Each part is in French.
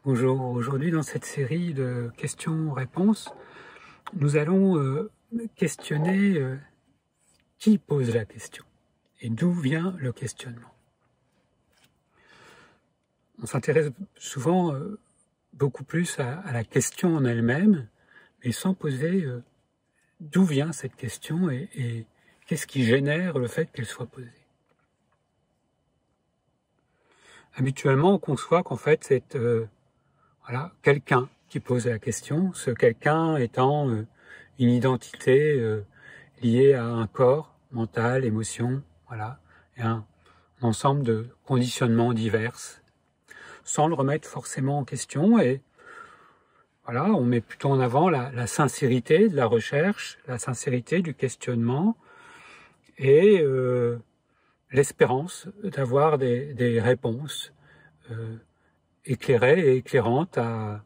Bonjour, aujourd'hui dans cette série de questions-réponses, nous allons questionner qui pose la question et d'où vient le questionnement. On s'intéresse souvent beaucoup plus à la question en elle-même, mais sans poser d'où vient cette question et qu'est-ce qui génère le fait qu'elle soit posée. Habituellement, on conçoit qu'en fait c'est quelqu'un qui pose la question, ce quelqu'un étant une identité liée à un corps, mental, émotion, et un ensemble de conditionnements divers, sans le remettre forcément en question. Et on met plutôt en avant la sincérité de la recherche, la sincérité du questionnement et l'espérance d'avoir des réponses éclairées et éclairantes à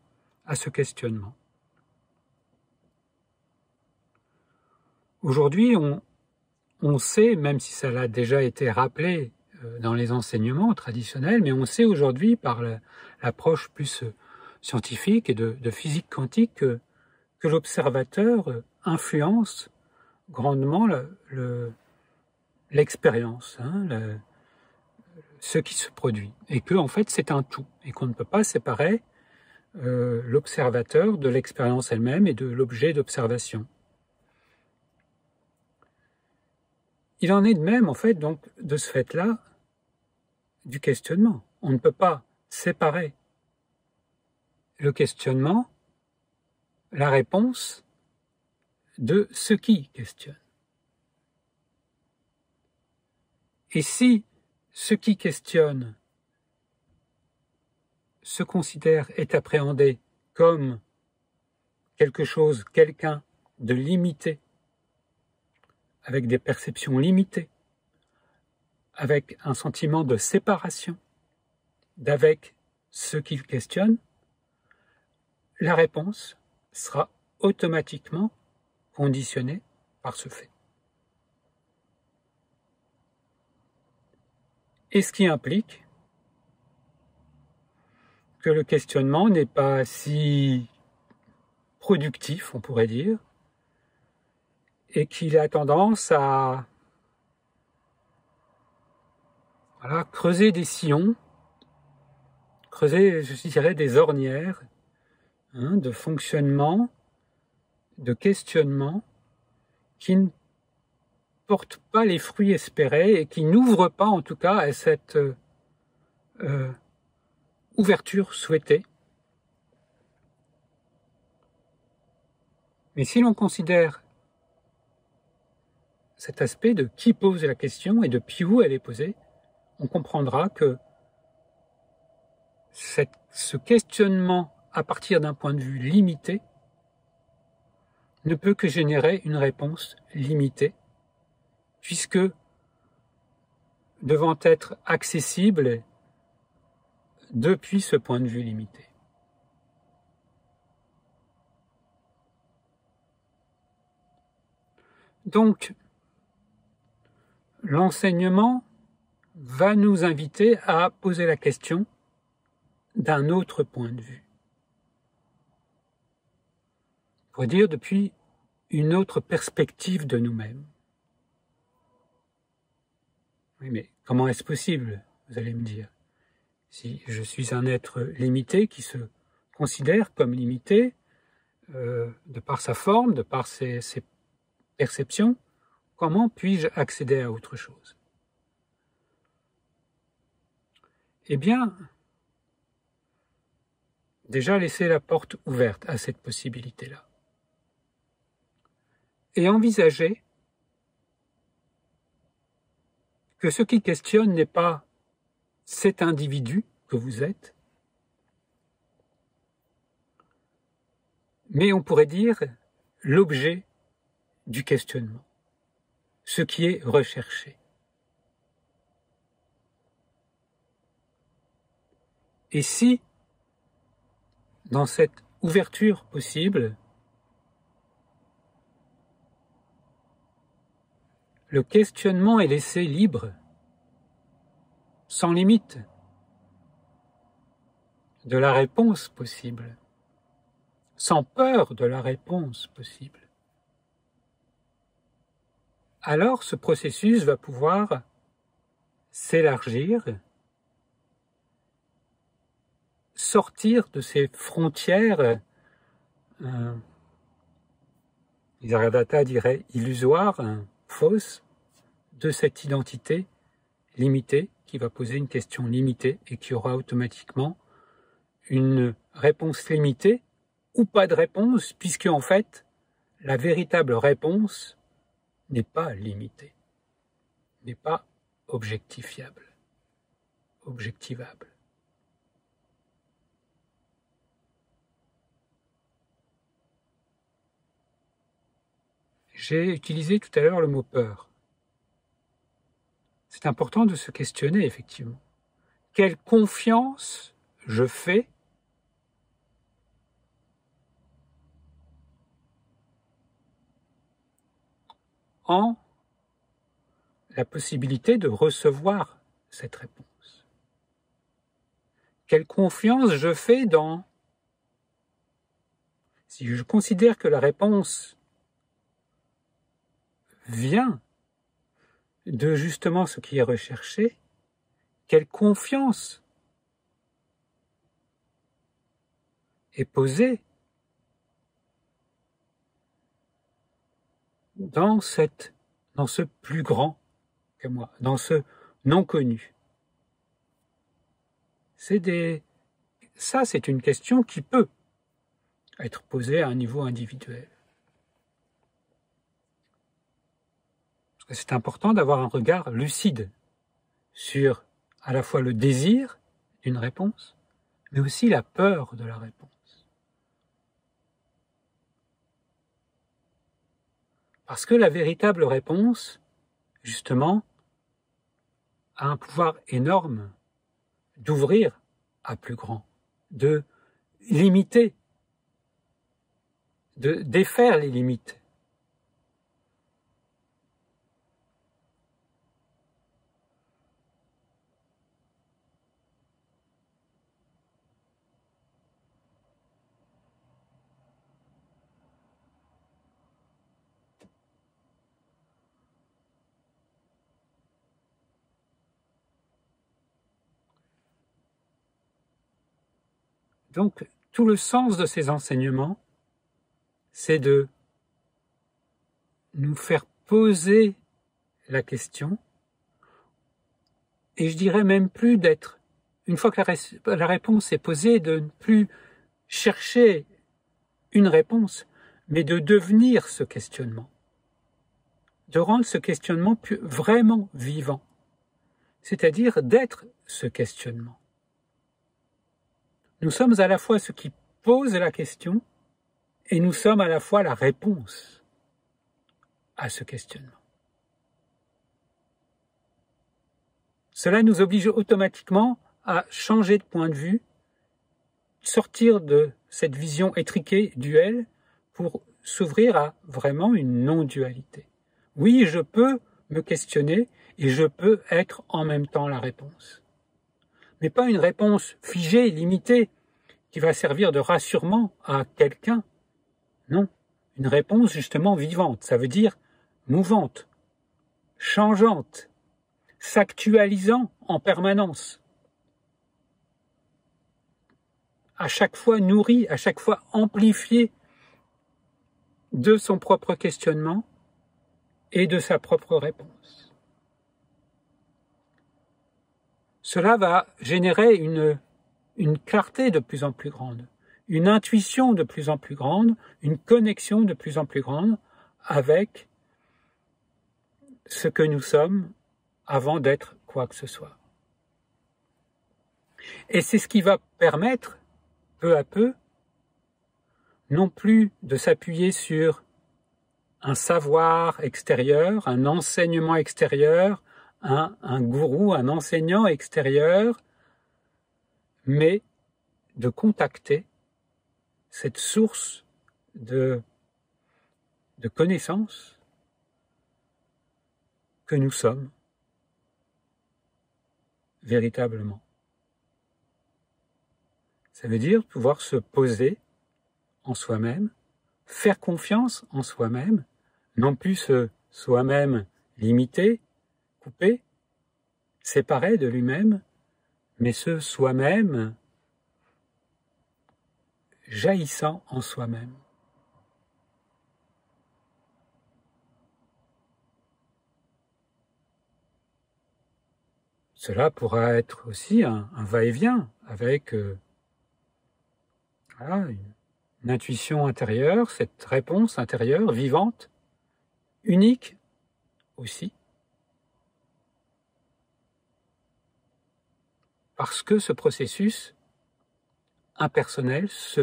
ce questionnement. Aujourd'hui, on sait, même si ça l'a déjà été rappelé dans les enseignements traditionnels, mais on sait aujourd'hui par l'approche plus scientifique et de physique quantique que l'observateur influence grandement l'expérience, ce qui se produit, et que en fait c'est un tout, et qu'on ne peut pas séparer l'observateur de l'expérience elle-même et de l'objet d'observation. Il en est de même, en fait, donc, de ce fait-là, du questionnement. On ne peut pas séparer le questionnement, la réponse, de ce qui questionne. Et si ce qui questionne se considère, est appréhendé comme quelque chose, quelqu'un de limité, avec des perceptions limitées, avec un sentiment de séparation d'avec ce qu'il questionne, la réponse sera automatiquement conditionnée par ce fait. Et ce qui implique que le questionnement n'est pas si productif, on pourrait dire, et qu'il a tendance à creuser des sillons, creuser, je dirais, des ornières de fonctionnement, de questionnement, qui ne portent pas les fruits espérés et qui n'ouvrent pas, en tout cas, à cette ouverture souhaitée. Mais si l'on considère cet aspect de qui pose la question et depuis où elle est posée, on comprendra que ce questionnement à partir d'un point de vue limité ne peut que générer une réponse limitée, puisque devant être accessible depuis ce point de vue limité. Donc, l'enseignement va nous inviter à poser la question d'un autre point de vue. On pourrait dire depuis une autre perspective de nous-mêmes. Oui, mais comment est-ce possible, vous allez me dire, si je suis un être limité qui se considère comme limité de par sa forme, de par ses perceptions, comment puis-je accéder à autre chose? Eh bien, déjà laisser la porte ouverte à cette possibilité-là. Et envisager que ce qui questionne n'est pas cet individu que vous êtes, mais on pourrait dire l'objet du questionnement, ce qui est recherché. Et si, dans cette ouverture possible, le questionnement est laissé libre, sans limite, de la réponse possible, sans peur de la réponse possible, alors ce processus va pouvoir s'élargir, sortir de ces frontières, Nisargadatta dirait illusoires, fausses, de cette identité limitée qui va poser une question limitée et qui aura automatiquement une réponse limitée ou pas de réponse, puisque en fait, la véritable réponse n'est pas limitée, n'est pas objectivable. J'ai utilisé tout à l'heure le mot peur. C'est important de se questionner, effectivement. Quelle confiance je fais en la possibilité de recevoir cette réponse? Quelle confiance je fais dans... Si je considère que la réponse vient de justement ce qui est recherché, quelle confiance est posée dans ce plus grand que moi, dans ce non connu. Ça, c'est une question qui peut être posée à un niveau individuel. Parce que c'est important d'avoir un regard lucide sur à la fois le désir d'une réponse, mais aussi la peur de la réponse. Parce que la véritable réponse, justement, a un pouvoir énorme d'ouvrir à plus grand, de limiter, de défaire les limites. Donc, tout le sens de ces enseignements, c'est de nous faire poser la question, et je dirais même plus d'être, une fois que la réponse est posée, de ne plus chercher une réponse, mais de devenir ce questionnement, de rendre ce questionnement vraiment vivant, c'est-à-dire d'être ce questionnement. Nous sommes à la fois ceux qui posent la question et nous sommes à la fois la réponse à ce questionnement. Cela nous oblige automatiquement à changer de point de vue, sortir de cette vision étriquée, duelle, pour s'ouvrir à vraiment une non-dualité. Oui, je peux me questionner et je peux être en même temps la réponse. Mais pas une réponse figée, limitée, qui va servir de rassurement à quelqu'un. Non, une réponse justement vivante, ça veut dire mouvante, changeante, s'actualisant en permanence, à chaque fois nourrie, à chaque fois amplifiée de son propre questionnement et de sa propre réponse. Cela va générer une clarté de plus en plus grande, une intuition de plus en plus grande, une connexion de plus en plus grande avec ce que nous sommes avant d'être quoi que ce soit. Et c'est ce qui va permettre, peu à peu, non plus de s'appuyer sur un savoir extérieur, un enseignement extérieur, un gourou, un enseignant extérieur, mais de contacter cette source de connaissances que nous sommes véritablement. Ça veut dire pouvoir se poser en soi-même, faire confiance en soi-même, non plus se soi-même limité, coupé, séparé de lui-même, mais ce soi-même jaillissant en soi-même. Cela pourra être aussi un va-et-vient avec voilà, une intuition intérieure, cette réponse intérieure, vivante, unique aussi, parce que ce processus impersonnel se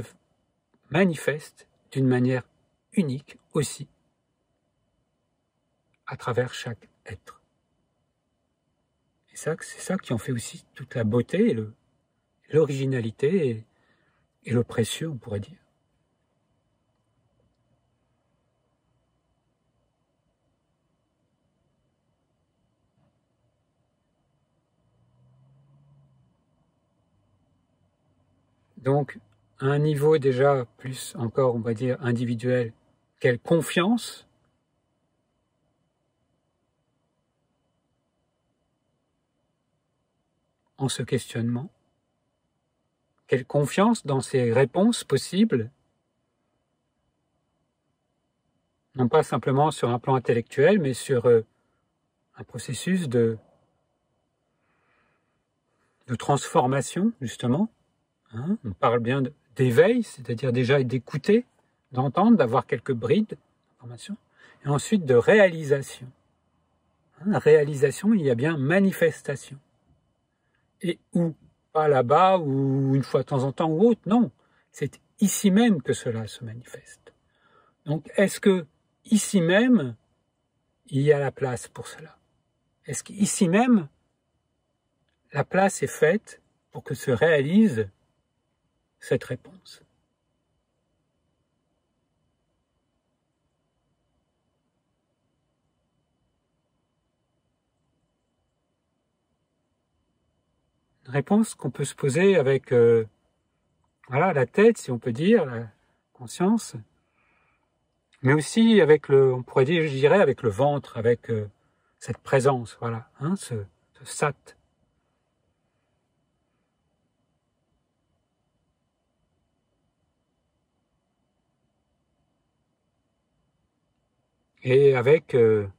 manifeste d'une manière unique aussi à travers chaque être. Et ça, c'est ça qui en fait aussi toute la beauté et l'originalité et le précieux, on pourrait dire. Donc, à un niveau déjà plus encore, on va dire, individuel, quelle confiance en ce questionnement, quelle confiance dans ces réponses possibles, non pas simplement sur un plan intellectuel, mais sur un processus de transformation, justement. Hein, on parle bien d'éveil, c'est-à-dire déjà d'écouter, d'entendre, d'avoir quelques brides d'information, et ensuite de réalisation. Hein, réalisation, il y a bien manifestation. Et où? Pas là-bas, ou une fois de temps en temps, ou autre, non. C'est ici même que cela se manifeste. Donc, est-ce que ici même, il y a la place pour cela? Est-ce qu'ici même, la place est faite pour que se réalise cette réponse? Une réponse qu'on peut se poser avec voilà, la tête, si on peut dire, la conscience, mais aussi avec on pourrait dire, je dirais, avec le ventre, avec cette présence, voilà, hein, ce sat. Et avec le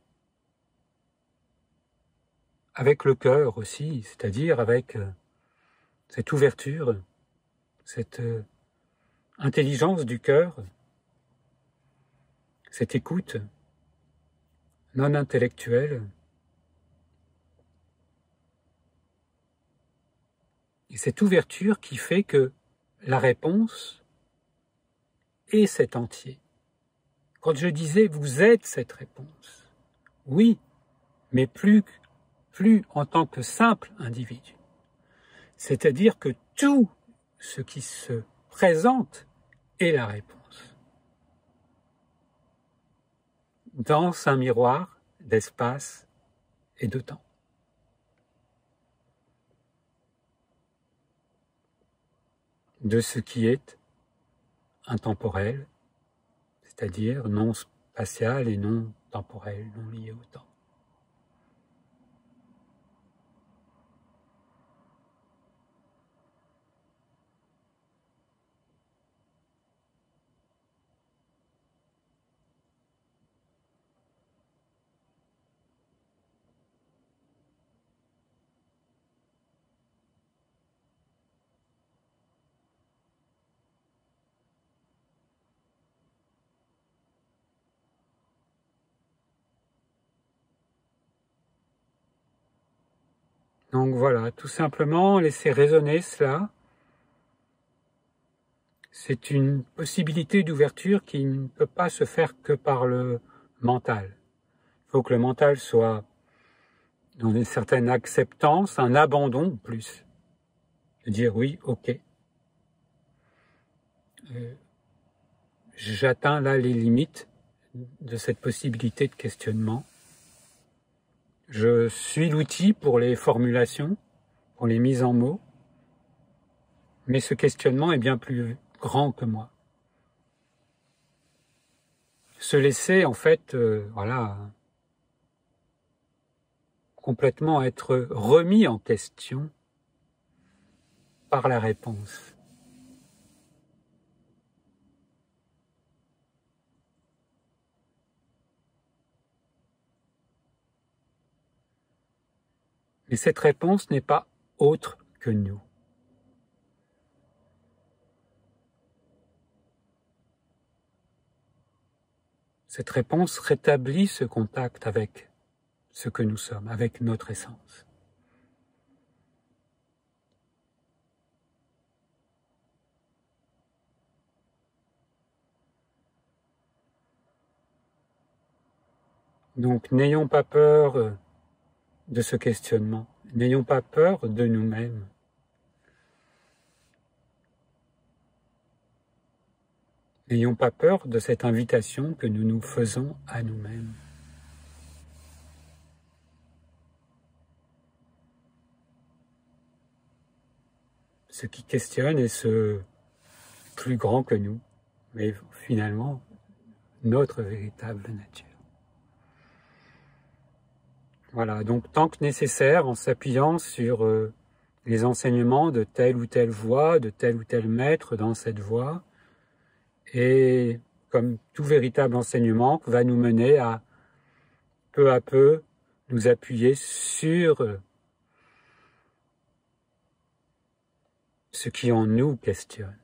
cœur aussi, c'est-à-dire avec cette ouverture, cette intelligence du cœur, cette écoute non intellectuelle, et cette ouverture qui fait que la réponse est cet entier. Quand je disais « vous êtes cette réponse », oui, mais plus en tant que simple individu. C'est-à-dire que tout ce qui se présente est la réponse. Dans un miroir d'espace et de temps. De ce qui est intemporel, c'est-à-dire non spatial et non temporel, non lié au temps. Donc voilà, tout simplement laisser résonner cela. C'est une possibilité d'ouverture qui ne peut pas se faire que par le mental. Il faut que le mental soit dans une certaine acceptance, un abandon plus. De dire oui, ok. J'atteins là les limites de cette possibilité de questionnement. Je suis l'outil pour les formulations, pour les mises en mots. Mais ce questionnement est bien plus grand que moi. Se laisser, en fait, voilà, complètement être remis en question par la réponse. Et cette réponse n'est pas autre que nous. Cette réponse rétablit ce contact avec ce que nous sommes, avec notre essence. Donc n'ayons pas peur de ce questionnement, n'ayons pas peur de nous-mêmes. N'ayons pas peur de cette invitation que nous nous faisons à nous-mêmes. Ce qui questionne est ce plus grand que nous, mais finalement notre véritable nature. Voilà, donc tant que nécessaire, en s'appuyant sur les enseignements de telle ou telle voie, de tel ou tel maître dans cette voie, et comme tout véritable enseignement, va nous mener à peu nous appuyer sur ce qui en nous questionne,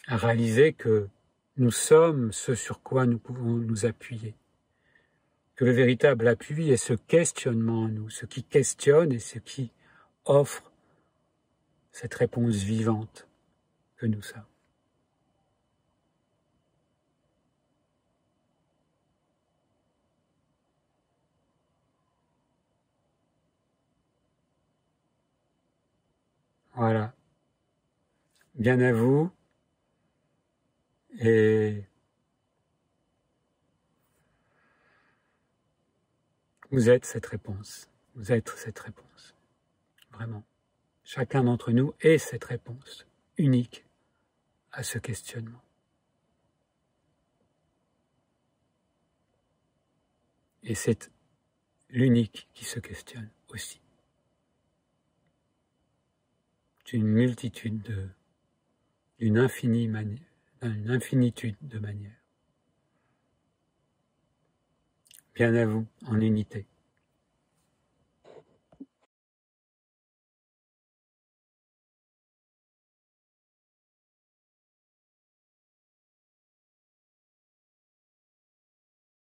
à réaliser que nous sommes ce sur quoi nous pouvons nous appuyer, que le véritable appui est ce questionnement en nous, ce qui questionne et ce qui offre cette réponse vivante que nous sommes. Voilà. Bien à vous. Et vous êtes cette réponse. Vous êtes cette réponse. Vraiment. Chacun d'entre nous est cette réponse unique à ce questionnement. Et c'est l'unique qui se questionne aussi. D'une multitude, d'une infinitude de manières. Bien à vous, en unité.